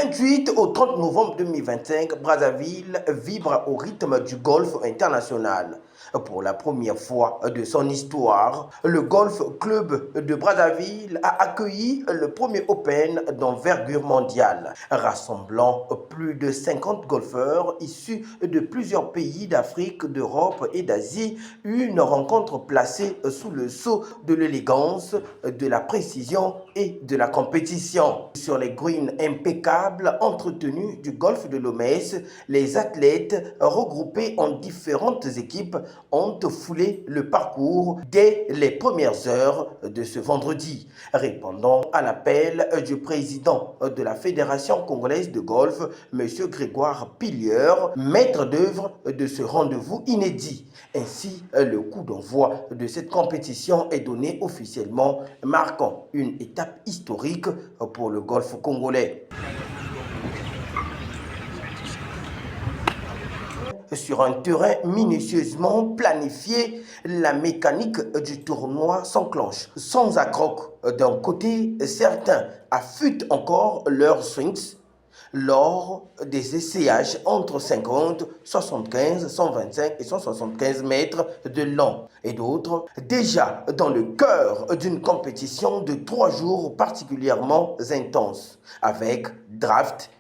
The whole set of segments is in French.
28 au 30 novembre 2025, Brazzaville vibre au rythme du golf international. Pour la première fois de son histoire, le Golf Club de Brazzaville a accueilli le premier Open d'envergure mondiale, rassemblant plus de 50 golfeurs issus de plusieurs pays d'Afrique, d'Europe et d'Asie. Une rencontre placée sous le sceau de l'élégance, de la précision et de la compétition. Sur les greens impeccables entretenus du golfe de Lomé, les athlètes regroupés en différentes équipes ont foulé le parcours dès les premières heures de ce vendredi, répondant à l'appel du président de la Fédération congolaise de golf, M. Grégoire Pilieur, maître d'œuvre de ce rendez-vous inédit. Ainsi, le coup d'envoi de cette compétition est donné officiellement, marquant une étape historique pour le golf congolais. Sur un terrain minutieusement planifié, la mécanique du tournoi s'enclenche. Sans accroc d'un côté, certains affûtent encore leurs swings lors des essayages entre 50, 75, 125 et 175 mètres de long. Et d'autres, déjà dans le cœur d'une compétition de 3 jours particulièrement intense, avec draft,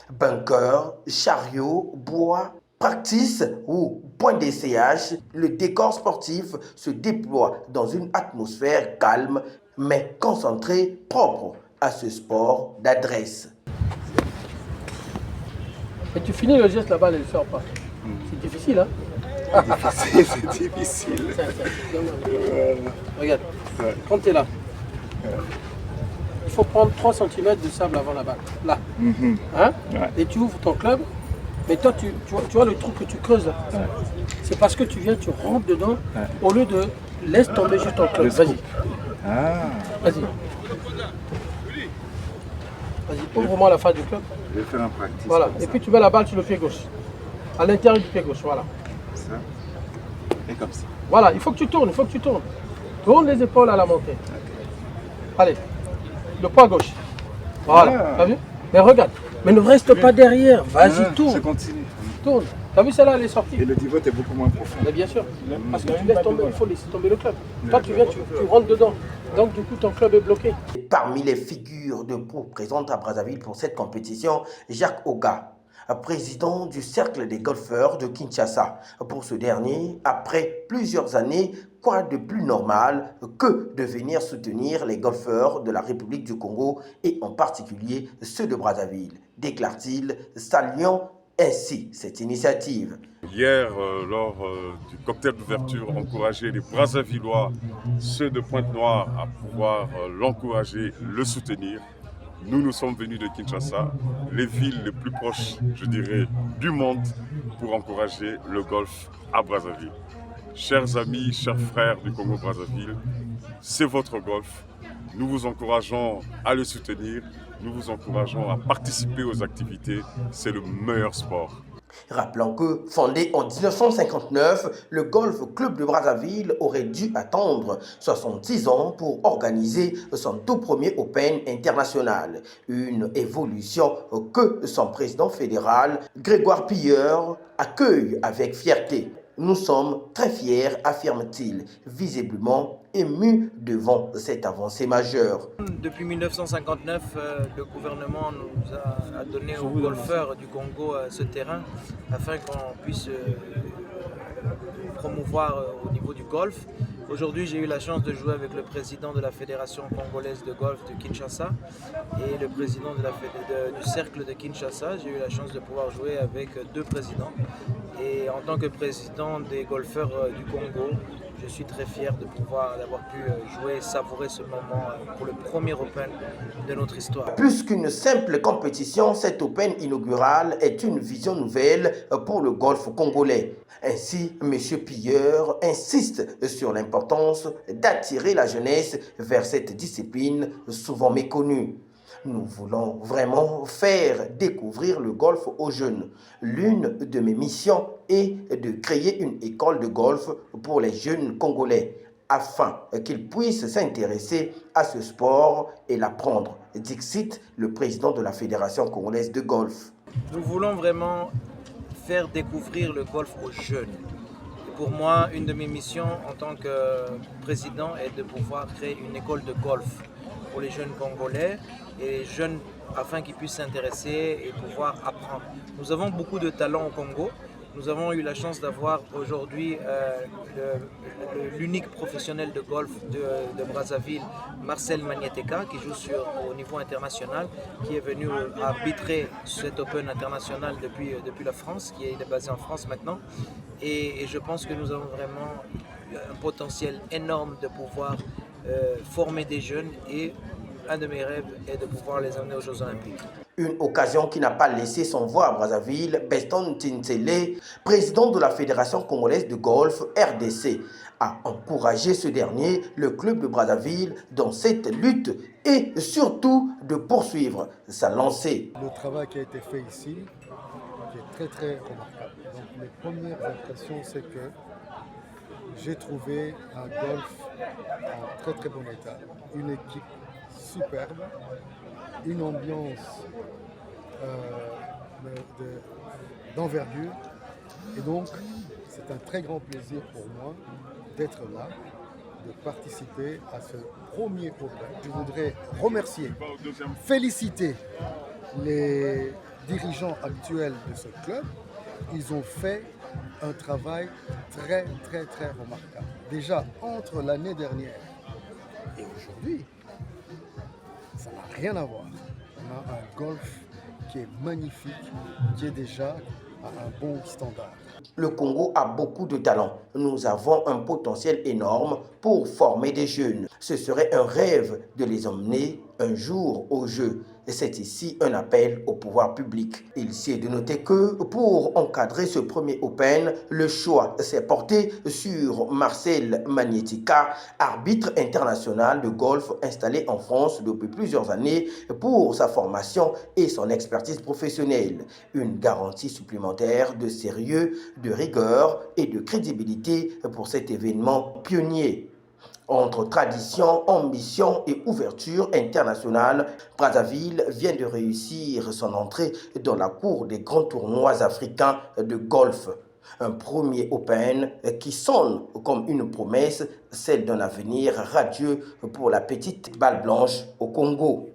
bunker, chariot, bois, practice ou point d'essayage, le décor sportif se déploie dans une atmosphère calme mais concentrée, propre à ce sport d'adresse. Et tu finis le geste là-bas, elle ne sort pas. C'est difficile, hein? C'est difficile. Regarde, quand tu es là, il faut prendre 3 cm de sable avant la balle. Là. Hein? Et tu ouvres ton club. Mais toi, tu vois le trou que tu creuses là. C'est parce que tu viens, tu rentres dedans, au lieu de laisse tomber juste ton club. Vas-y. Vas-y. Vas-y, ouvre-moi la face du club. Je vais faire un practice. Voilà. Et puis tu mets la balle sur le pied gauche. À l'intérieur du pied gauche, voilà. Ça. Et comme ça. Voilà, il faut que tu tournes, Tourne les épaules à la montée. Allez. Le poids gauche. Voilà. T'as vu? Mais regarde. Mais ne reste pas derrière. Vas-y, tourne. Je continue. Tourne. T'as vu celle-là, elle est sortie. Et le pivot est beaucoup moins profond. Mais bien sûr. Parce que tu laisses tomber, il faut laisser tomber le club. Toi, tu viens, tu rentres dedans. Donc, du coup, ton club est bloqué. Parmi les figures de proue présentes à Brazzaville pour cette compétition, Jacques Oga, président du Cercle des golfeurs de Kinshasa. Pour ce dernier, après plusieurs années, quoi de plus normal que de venir soutenir les golfeurs de la République du Congo et en particulier ceux de Brazzaville, déclare-t-il, saluant ainsi cette initiative. Hier, lors du cocktail d'ouverture, encourager les Brazzavillois, ceux de Pointe-Noire, à pouvoir l'encourager, le soutenir. Nous sommes venus de Kinshasa, les villes les plus proches, je dirais, du monde, pour encourager le golf à Brazzaville. Chers amis, chers frères du Congo-Brazzaville, c'est votre golf. Nous vous encourageons à le soutenir, nous vous encourageons à participer aux activités. C'est le meilleur sport. Rappelons que, fondé en 1959, le Golf Club de Brazzaville aurait dû attendre 66 ans pour organiser son tout premier Open international. Une évolution que son président fédéral, Grégoire Pilleur, accueille avec fierté. Nous sommes très fiers, affirme-t-il, visiblement ému devant cette avancée majeure. Depuis 1959, le gouvernement nous a donné aux golfeurs du Congo ce terrain afin qu'on puisse promouvoir au niveau du golf. Aujourd'hui, j'ai eu la chance de jouer avec le président de la Fédération congolaise de golf de Kinshasa et le président du cercle de Kinshasa. J'ai eu la chance de pouvoir jouer avec 2 présidents. Et en tant que président des golfeurs du Congo, je suis très fier d'avoir pu jouer et savourer ce moment pour le premier Open de notre histoire. Plus qu'une simple compétition, cet Open inaugural est une vision nouvelle pour le golf congolais. Ainsi, M. Pilleur insiste sur l'importance d'attirer la jeunesse vers cette discipline souvent méconnue. Nous voulons vraiment faire découvrir le golf aux jeunes. L'une de mes missions est de créer une école de golf pour les jeunes Congolais, afin qu'ils puissent s'intéresser à ce sport et l'apprendre. Dixit, le président de la Fédération congolaise de golf. Nous voulons vraiment faire découvrir le golf aux jeunes. Pour moi, une de mes missions en tant que président est de pouvoir créer une école de golf pour les jeunes Congolais et les jeunes afin qu'ils puissent s'intéresser et pouvoir apprendre. Nous avons beaucoup de talents au Congo. Nous avons eu la chance d'avoir aujourd'hui l'unique professionnel de golf de Brazzaville, Marcel Magnéteka, qui joue au niveau international, qui est venu arbitrer cet Open international depuis la France, qui est basé en France maintenant. Et je pense que nous avons vraiment un potentiel énorme de pouvoir former des jeunes et un de mes rêves est de pouvoir les amener aux Jeux Olympiques. Une occasion qui n'a pas laissé son voix à Brazzaville, Beston Tinsele, président de la Fédération congolaise de golf RDC, a encouragé ce dernier, le club de Brazzaville, dans cette lutte et surtout de poursuivre sa lancée. Le travail qui a été fait ici est très très remarquable. Donc les premières impressions, c'est que j'ai trouvé un golf en très très bon état, une équipe superbe, une ambiance d'envergure. Et donc, c'est un très grand plaisir pour moi d'être là, de participer à ce premier Open. Je voudrais remercier, féliciter les dirigeants actuels de ce club. Ils ont fait un travail très, très, très remarquable. Déjà, entre l'année dernière et aujourd'hui, ça n'a rien à voir. On a un golf qui est magnifique, qui est déjà à un bon standard. Le Congo a beaucoup de talent. Nous avons un potentiel énorme pour former des jeunes. Ce serait un rêve de les emmener un jour aux Jeux. Et c'est ici un appel au pouvoir public. Il est de noter que pour encadrer ce premier Open, le choix s'est porté sur Marcel Magnéteka, arbitre international de golf installé en France depuis plusieurs années pour sa formation et son expertise professionnelle. Une garantie supplémentaire de sérieux, de rigueur et de crédibilité pour cet événement pionnier. Entre tradition, ambition et ouverture internationale, Brazzaville vient de réussir son entrée dans la cour des grands tournois africains de golf. Un premier Open qui sonne comme une promesse, celle d'un avenir radieux pour la petite balle blanche au Congo.